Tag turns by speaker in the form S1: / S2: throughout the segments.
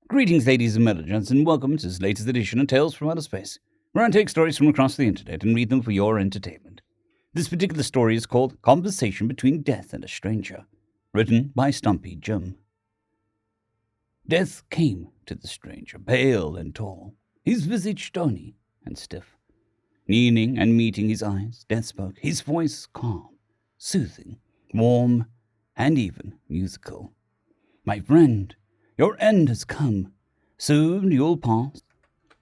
S1: Greetings, ladies and gentlemen, and welcome to this latest edition of Tales from Outer Space, where I take stories from across the internet and read them for your entertainment. This particular story is called Conversation Between Death and a Stranger, written by Stumpy-JIm. Death came to the stranger, pale and tall, his visage stony and stiff. Kneeling and meeting his eyes, Death spoke, his voice calm, soothing, warm, and even musical. "My friend, your end has come. Soon you'll pass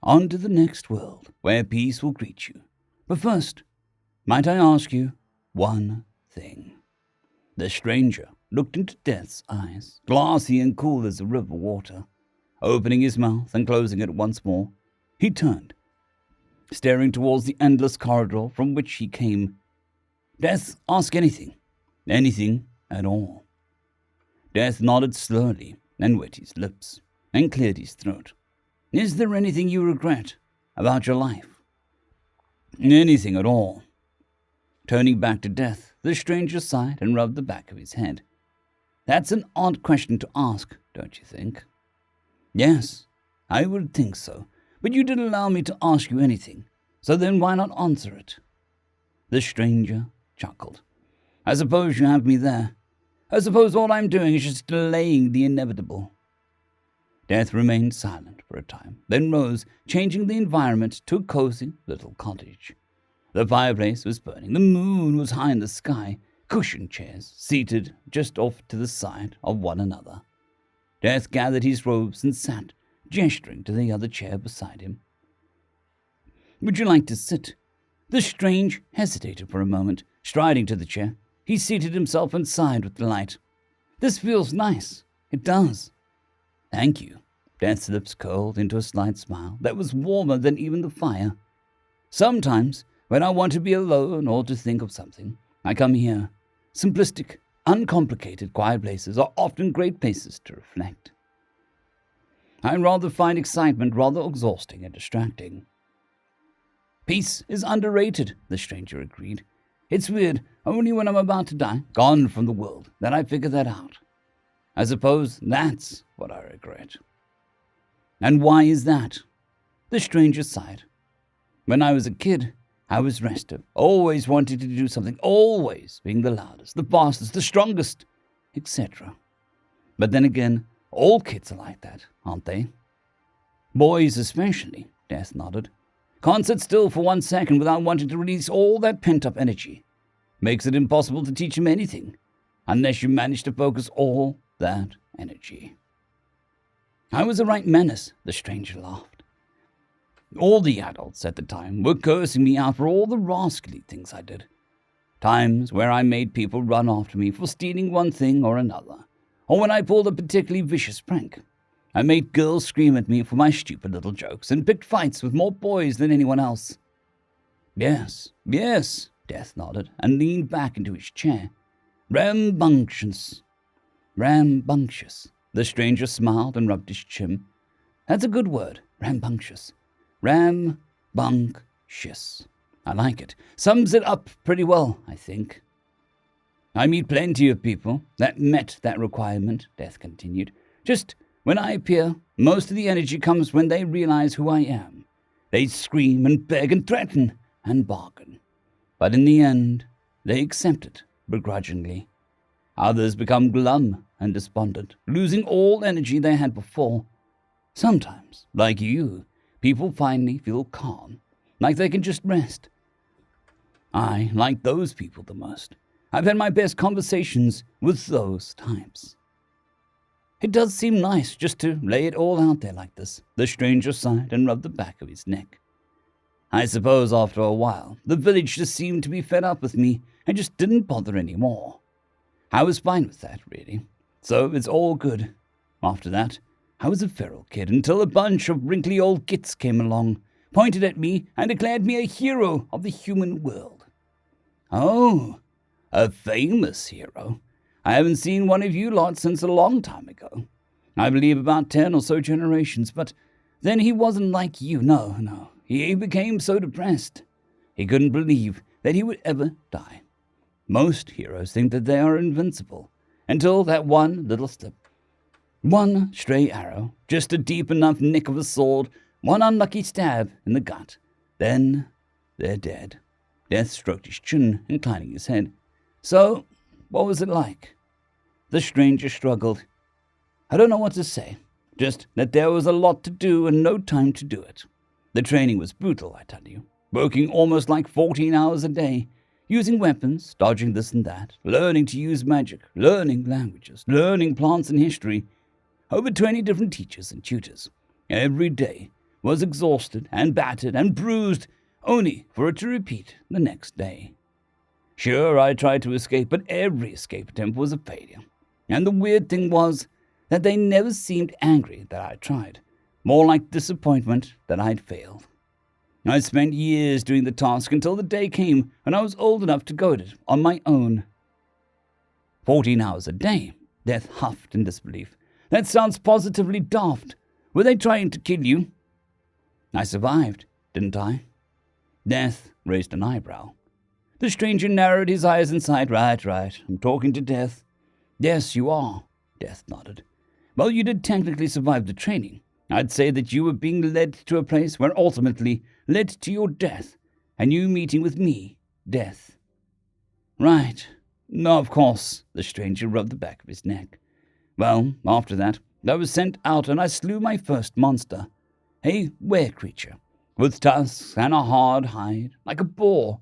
S1: on to the next world, where peace will greet you. But first, might I ask you one thing?" The stranger looked into Death's eyes, glassy and cool as the river water. Opening his mouth and closing it once more, he turned, staring towards the endless corridor from which he came. "Death, ask anything at all." Death nodded slowly and wet his lips and cleared his throat. "Is there anything you regret about your life?" "Anything at all." Turning back to Death, the stranger sighed and rubbed the back of his head. "That's an odd question to ask, don't you think?" "Yes, I would think so, but you didn't allow me to ask you anything, so then why not answer it?" The stranger chuckled. "I suppose you have me there. I suppose all I'm doing is just delaying the inevitable." Death remained silent for a time, then rose, changing the environment to a cozy little cottage. The fireplace was burning, the moon was high in the sky, cushioned chairs seated just off to the side of one another. Death gathered his robes and sat, gesturing to the other chair beside him. "Would you like to sit?" The stranger hesitated for a moment. Striding to the chair, he seated himself and sighed with delight. "This feels nice. It does." "Thank you." Death's lips curled into a slight smile that was warmer than even the fire. "Sometimes, when I want to be alone or to think of something, I come here. Simplistic, uncomplicated, quiet places are often great places to reflect. I rather find excitement rather exhausting and distracting." "Peace is underrated," the stranger agreed. "It's weird, only when I'm about to die, gone from the world, that I figure that out. I suppose that's what I regret." "And why is that?" The stranger sighed. "When I was a kid, I was restive, always wanting to do something, always being the loudest, the fastest, the strongest, etc. But then again, all kids are like that, aren't they?" "Boys especially," Death nodded. "Can't sit still for 1 second without wanting to release all that pent-up energy. Makes it impossible to teach them anything, unless you manage to focus all that energy." "I was a right menace," the stranger laughed. "All the adults at the time were cursing me out for all the rascally things I did. Times where I made people run after me for stealing one thing or another, or when I pulled a particularly vicious prank. I made girls scream at me for my stupid little jokes and picked fights with more boys than anyone else." Yes, Death nodded and leaned back into his chair. Rambunctious. The stranger smiled and rubbed his chin. "That's a good word, rambunctious. Rambunctious. I like it. Sums it up pretty well, I think." "I meet plenty of people that met that requirement," Death continued. "Just when I appear, most of the energy comes when they realize who I am. They scream and beg and threaten and bargain. But in the end, they accept it begrudgingly. Others become glum and despondent, losing all energy they had before. Sometimes, like you, people finally feel calm, like they can just rest. I like those people the most. I've had my best conversations with those types." "It does seem nice just to lay it all out there like this." The stranger sighed and rubbed the back of his neck. "I suppose after a while, the village just seemed to be fed up with me and just didn't bother anymore. I was fine with that, really. So it's all good. After that, I was a feral kid until a bunch of wrinkly old gits came along, pointed at me, and declared me a hero of the human world." "Oh, a famous hero. I haven't seen one of you lot since a long time ago. I believe about 10 or so generations, but then he wasn't like you, no. He became so depressed. He couldn't believe that he would ever die. Most heroes think that they are invincible, until that one little slip. One stray arrow, just a deep enough nick of a sword, one unlucky stab in the gut. Then they're dead. Death stroked his chin, inclining his head. So, what was it like? The stranger struggled. I don't know what to say, just that there was a lot to do and no time to do it. The training was brutal, I tell you, working almost like 14 hours a day, using weapons, dodging this and that, learning to use magic, learning languages, learning plants and history. Over 20 different teachers and tutors. Every day was exhausted and battered and bruised, only for it to repeat the next day. Sure, I tried to escape, but every escape attempt was a failure. And the weird thing was that they never seemed angry that I tried, more like disappointment that I'd failed. I spent years doing the task until the day came when I was old enough to go at it on my own. 14 hours a day, Death huffed in disbelief. That sounds positively daft. Were they trying to kill you? I survived, didn't I? Death raised an eyebrow. The stranger narrowed his eyes and sighed. Right. I'm talking to Death. Yes, you are, Death nodded. Well, you did technically survive the training. I'd say that you were being led to a place where ultimately led to your death, and you meeting with me, Death. Right. No, of course, the stranger rubbed the back of his neck. Well, after that, I was sent out and I slew my first monster. A were-creature, with tusks and a hard hide, like a boar.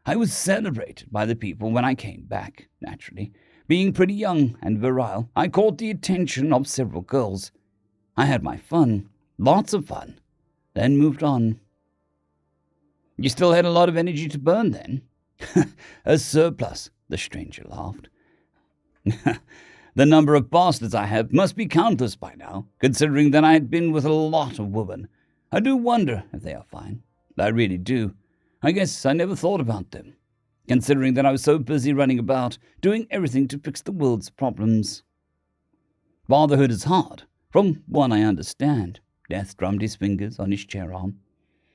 S1: I was celebrated by the people when I came back, naturally. Being pretty young and virile, I caught the attention of several girls. I had my fun, lots of fun, then moved on. You still had a lot of energy to burn then? A surplus, the stranger laughed. The number of bastards I have must be countless by now, considering that I had been with a lot of women. I do wonder if they are fine. I really do. I guess I never thought about them, considering that I was so busy running about, doing everything to fix the world's problems. Fatherhood is hard, from what I understand. Death drummed his fingers on his chair arm.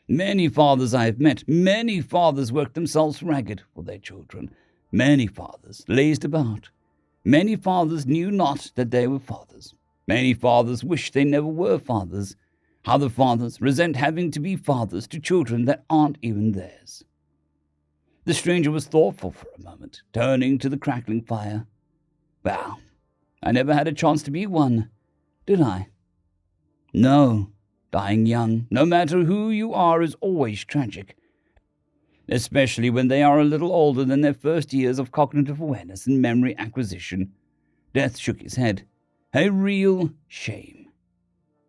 S1: Many fathers I have met, many fathers worked themselves ragged for their children. Many fathers lazed about. Many fathers knew not that they were fathers. Many fathers wish they never were fathers. Other fathers resent having to be fathers to children that aren't even theirs. The stranger was thoughtful for a moment, turning to the crackling fire. Well, I never had a chance to be one, did I? No, dying young, no matter who you are, is always tragic. Especially when they are a little older than their first years of cognitive awareness and memory acquisition. Death shook his head. A real shame.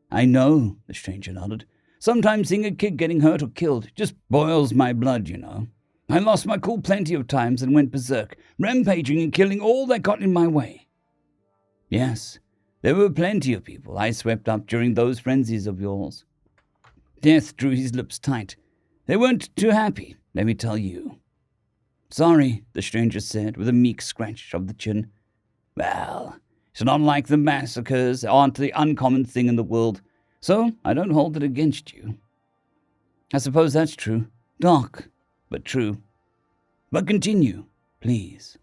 S1: I know, the stranger nodded. Sometimes seeing a kid getting hurt or killed just boils my blood, you know. I lost my cool plenty of times and went berserk, rampaging and killing all that got in my way. Yes, there were plenty of people I swept up during those frenzies of yours. Death drew his lips tight. They weren't too happy, let me tell you. Sorry, the stranger said, with a meek scratch of the chin. Well, it's not like the massacres aren't the uncommon thing in the world, so I don't hold it against you. I suppose that's true. Dark, but true. But continue, please.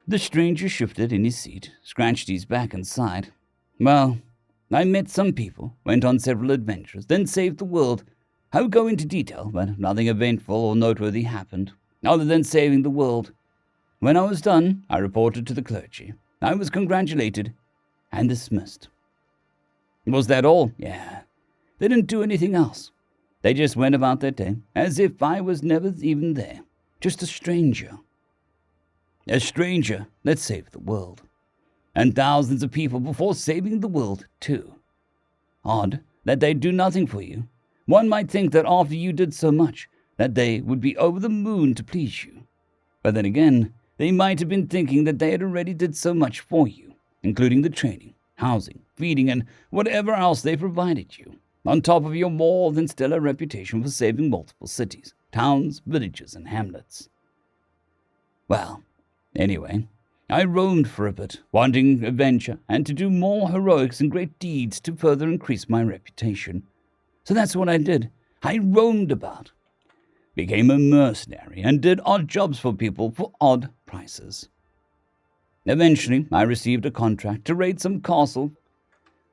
S1: The stranger shifted in his seat, scratched his back and sighed. Well, I met some people, went on several adventures, then saved the world. I would go into detail, but nothing eventful or noteworthy happened, other than saving the world. When I was done, I reported to the clergy. I was congratulated and dismissed. Was that all? Yeah. They didn't do anything else. They just went about their day, as if I was never even there. Just a stranger. A stranger that saved the world. And thousands of people before saving the world, too. Odd that they'd do nothing for you. One might think that after you did so much, that they would be over the moon to please you. But then again, they might have been thinking that they had already did so much for you, including the training, housing, feeding, and whatever else they provided you, on top of your more than stellar reputation for saving multiple cities, towns, villages, and hamlets. Well, anyway, I roamed for a bit, wanting adventure and to do more heroics and great deeds to further increase my reputation. So that's what I did. I roamed about. Became a mercenary and did odd jobs for people for odd prices. Eventually, I received a contract to raid some castle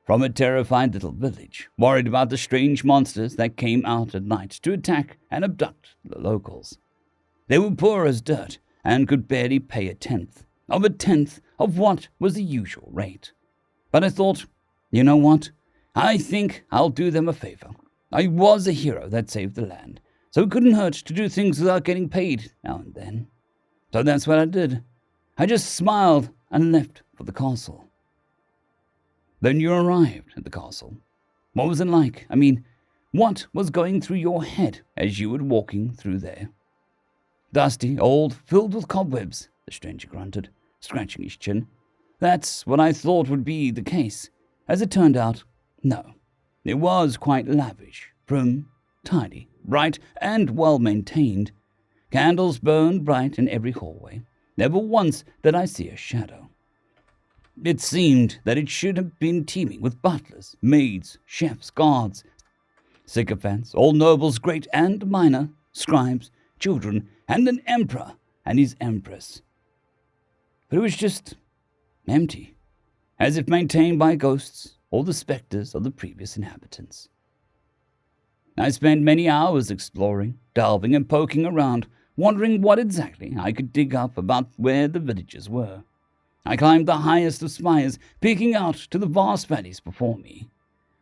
S1: from a terrified little village, worried about the strange monsters that came out at night to attack and abduct the locals. They were poor as dirt and could barely pay a tenth of what was the usual rate. But I thought, you know what? I think I'll do them a favor. I was a hero that saved the land, so it couldn't hurt to do things without getting paid now and then. So that's what I did. I just smiled and left for the castle. Then you arrived at the castle. What was it like? I mean, what was going through your head as you were walking through there? Dusty, old, filled with cobwebs, the stranger grunted, scratching his chin. That's what I thought would be the case. As it turned out, no. It was quite lavish, prim, tidy, bright, and well-maintained. Candles burned bright in every hallway. Never once did I see a shadow. It seemed that it should have been teeming with butlers, maids, chefs, guards, sycophants, all nobles great and minor, scribes, children, and an emperor and his empress. But it was just empty, as if maintained by ghosts or the specters of the previous inhabitants. I spent many hours exploring, delving and poking around, wondering what exactly I could dig up about where the villages were. I climbed the highest of spires, peeking out to the vast valleys before me,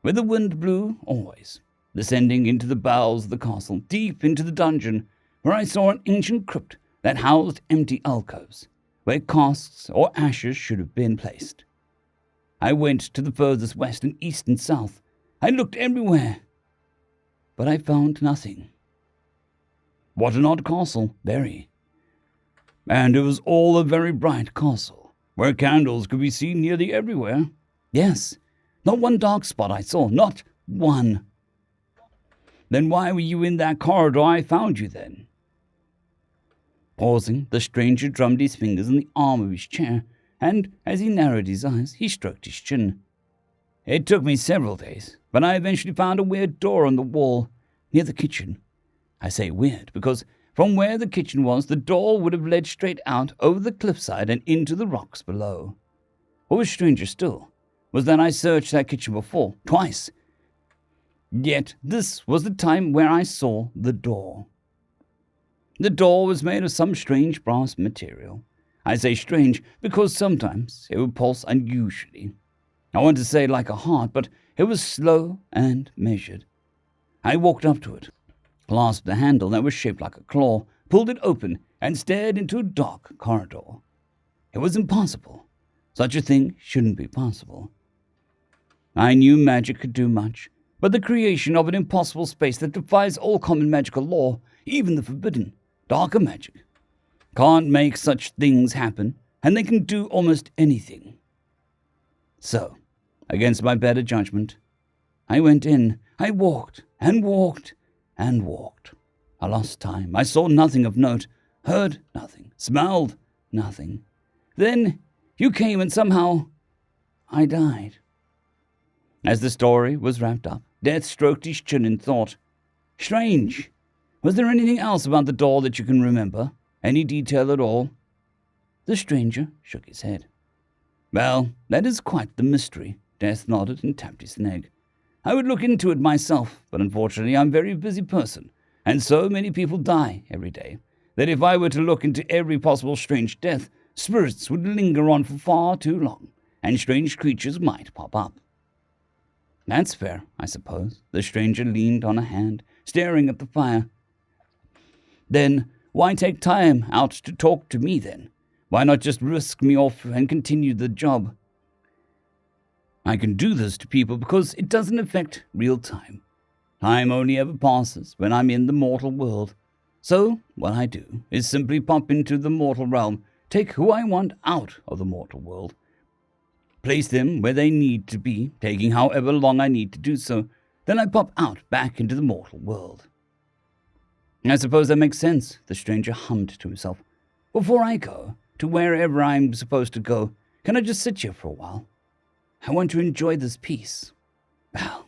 S1: where the wind blew always, descending into the bowels of the castle, deep into the dungeon, where I saw an ancient crypt that housed empty alcoves, where casks or ashes should have been placed. I went to the furthest west and east and south. I looked everywhere, but I found nothing. What an odd castle, very. And it was all a very bright castle, where candles could be seen nearly everywhere. Yes, not one dark spot I saw, not one. Then why were you in that corridor I found you then? Pausing, the stranger drummed his fingers on the arm of his chair, and as he narrowed his eyes, he stroked his chin. It took me several days, but I eventually found a weird door on the wall near the kitchen. I say weird because from where the kitchen was, the door would have led straight out over the cliffside and into the rocks below. What was stranger still was that I searched that kitchen before, twice. Yet this was the time where I saw the door. The door was made of some strange brass material. I say strange because sometimes it would pulse unusually. I want to say like a heart, but it was slow and measured. I walked up to it, clasped the handle that was shaped like a claw, pulled it open, and stared into a dark corridor. It was impossible. Such a thing shouldn't be possible. I knew magic could do much, but the creation of an impossible space that defies all common magical law, even the forbidden, darker magic, can't make such things happen, and they can do almost anything. So, against my better judgment, I went in. I walked and walked and walked. I lost time. I saw nothing of note, heard nothing, smelled nothing. Then you came and somehow I died. As the story was wrapped up, Death stroked his chin in thought. Strange. Was there anything else about the door that you can remember? Any detail at all? The stranger shook his head. Well, that is quite the mystery. Death nodded and tapped his leg. I would look into it myself, but unfortunately I'm a very busy person, and so many people die every day, that if I were to look into every possible strange death, spirits would linger on for far too long, and strange creatures might pop up. That's fair, I suppose. The stranger leaned on a hand, staring at the fire. Then why take time out to talk to me then? Why not just risk me off and continue the job? I can do this to people because it doesn't affect real time. Time only ever passes when I'm in the mortal world. So what I do is simply pop into the mortal realm, take who I want out of the mortal world, place them where they need to be, taking however long I need to do so, then I pop out back into the mortal world. I suppose that makes sense, the stranger hummed to himself. Before I go to wherever I'm supposed to go, can I just sit here for a while? I want to enjoy this peace. Well,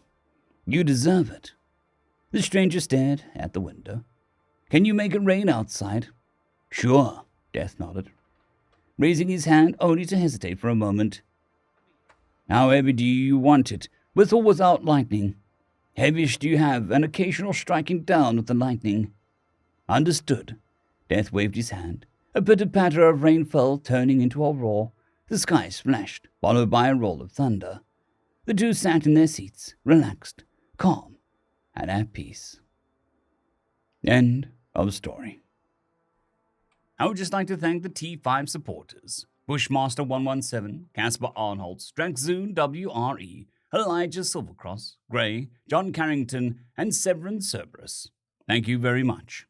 S1: you deserve it. The stranger stared at the window. Can you make it rain outside? Sure, Death nodded. raising his hand only to hesitate for a moment. How heavy do you want it, with or without lightning? Heaviest do you have an occasional striking down with the lightning? Understood. Death waved his hand. A pitter-patter of rain fell, turning into a roar. The sky splashed, followed by a roll of thunder. The two sat in their seats, relaxed, calm, and at peace. End of story. I would just like to thank the T5 supporters: Bushmaster 117, Casper Arnholtz, Drexzoon WRE, Elijah Silvercross, Gray, John Carrington, and Severin Cerberus. Thank you very much.